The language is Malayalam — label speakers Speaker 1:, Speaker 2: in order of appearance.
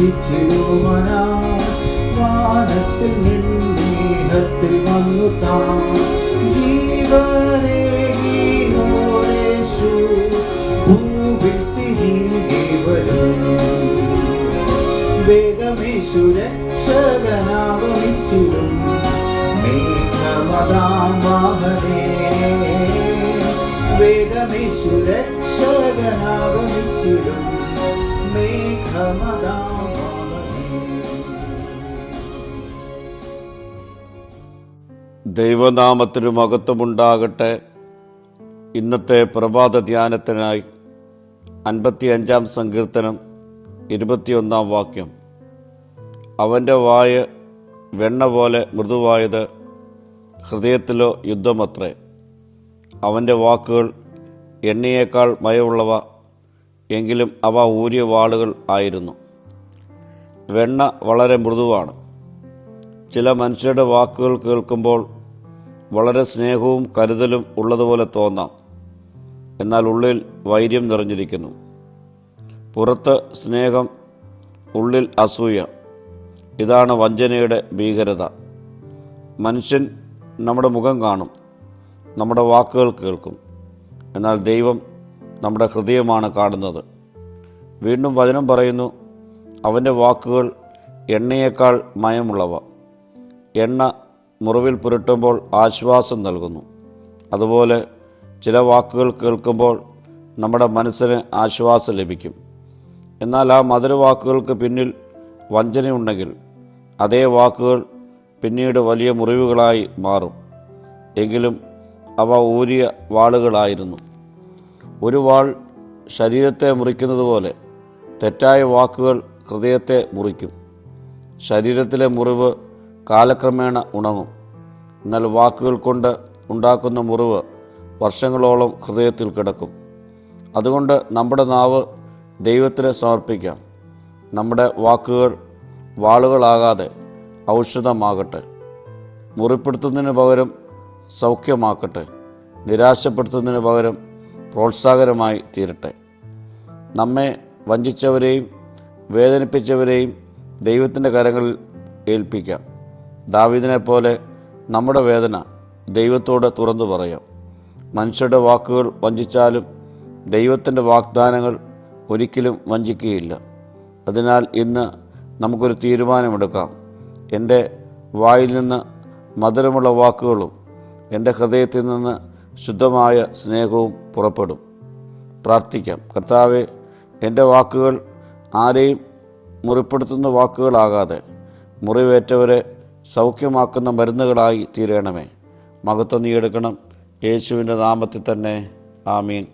Speaker 1: രക്ഷിച്ചിടുവനാ വാനത്തിൽ നിന്നേഹത്തിൽ വന്നു താൻ ജീവനേകീയോരേശു ഭൂവിൽ തിരികെ വരും. വേഗമേശു രക്ഷകനാഗമിച്ചിടും മേഘമതാം വാഹനേ. വേഗമേശു രക്ഷകനാഗമിച്ചിടും മേഘമതാം വാഹനേ.
Speaker 2: ദൈവനാമത്തിനു മഹത്വമുണ്ടാകട്ടെ. ഇന്നത്തെ പ്രഭാത ധ്യാനത്തിനായി 55 സങ്കീർത്തനം 21 വാക്യം. അവൻ്റെ വായ വെണ്ണ പോലെ മൃദുവായത്, ഹൃദയത്തിലോ യുദ്ധമത്രേ. അവൻ്റെ വാക്കുകൾ എണ്ണയേക്കാൾ മയമുള്ളവ, എങ്കിലും അവ ഊരിയ വാളുകൾ ആയിരുന്നു. വെണ്ണ വളരെ മൃദുവാണ്. ചില മനുഷ്യരുടെ വാക്കുകൾ കേൾക്കുമ്പോൾ വളരെ സ്നേഹവും കരുതലും ഉള്ളതുപോലെ തോന്നാം. എന്നാൽ ഉള്ളിൽ വൈര്യം നിറഞ്ഞിരിക്കുന്നു. പുറത്ത് സ്നേഹം, ഉള്ളിൽ അസൂയ. ഇതാണ് വഞ്ചനയുടെ ഭീകരത. മനുഷ്യൻ നമ്മുടെ മുഖം കാണും, നമ്മുടെ വാക്കുകൾ കേൾക്കും. എന്നാൽ ദൈവം നമ്മുടെ ഹൃദയമാണ് കാണുന്നത്. വീണ്ടും വചനം പറയുന്നു, അവൻ്റെ വാക്കുകൾ എണ്ണയേക്കാൾ മയമുള്ളവ. എണ്ണ മുറിവിൽ പുരട്ടുമ്പോൾ ആശ്വാസം നൽകുന്നു. അതുപോലെ ചില വാക്കുകൾ കേൾക്കുമ്പോൾ നമ്മുടെ മനസ്സിന് ആശ്വാസം ലഭിക്കും. എന്നാൽ ആ മധുരവാക്കുകൾക്ക് പിന്നിൽ വഞ്ചനയുണ്ടെങ്കിൽ അതേ വാക്കുകൾ പിന്നീട് വലിയ മുറിവുകളായി മാറും. എങ്കിലും അവ ഊരിയ വാളുകളായിരുന്നു. ഒരു വാൾ ശരീരത്തെ മുറിക്കുന്നത് പോലെ തെറ്റായ വാക്കുകൾ ഹൃദയത്തെ മുറിക്കും. ശരീരത്തിലെ മുറിവ് കാലക്രമേണ ഉണങ്ങും. എന്നാൽ വാക്കുകൾ കൊണ്ട് ഉണ്ടാക്കുന്ന മുറിവ് വർഷങ്ങളോളം ഹൃദയത്തിൽ കിടക്കും. അതുകൊണ്ട് നമ്മുടെ നാവ് ദൈവത്തിന് സമർപ്പിക്കാം. നമ്മുടെ വാക്കുകൾ വാളുകളാകാതെ ഔഷധമാകട്ടെ. മുറിപ്പെടുത്തുന്നതിന് പകരം സൗഖ്യമാക്കട്ടെ. നിരാശപ്പെടുത്തുന്നതിന് പകരം പ്രോത്സാഹനമായി തീരട്ടെ. നമ്മെ വഞ്ചിച്ചവരെയും വേദനിപ്പിച്ചവരെയും ദൈവത്തിൻ്റെ കരങ്ങളിൽ ഏൽപ്പിക്കാം. ദാവീദിനെ പോലെ നമ്മുടെ വേദന ദൈവത്തോട് തുറന്നു പറയാം. മനുഷ്യരുടെ വാക്കുകൾ വഞ്ചിച്ചാലും ദൈവത്തിൻ്റെ വാഗ്ദാനങ്ങൾ ഒരിക്കലും വഞ്ചിക്കുകയില്ല. അതിനാൽ ഇന്ന് നമുക്കൊരു തീരുമാനമെടുക്കാം. എൻ്റെ വായിൽ നിന്ന് മധുരമുള്ള വാക്കുകളും എൻ്റെ ഹൃദയത്തിൽ നിന്ന് ശുദ്ധമായ സ്നേഹവും പുറപ്പെടും. പ്രാർത്ഥിക്കാം. കർത്താവേ, എൻ്റെ വാക്കുകൾ ആരെയും മുറിപ്പെടുത്തുന്ന വാക്കുകളാകാതെ മുറിവേറ്റവരെ സൗഖ്യമാക്കുന്ന മരുന്നുകളായി തീരണമേ. മഹത്വം നീ എടുക്കണം. യേശുവിൻ്റെ നാമത്തിൽ തന്നെ. ആമീൻ.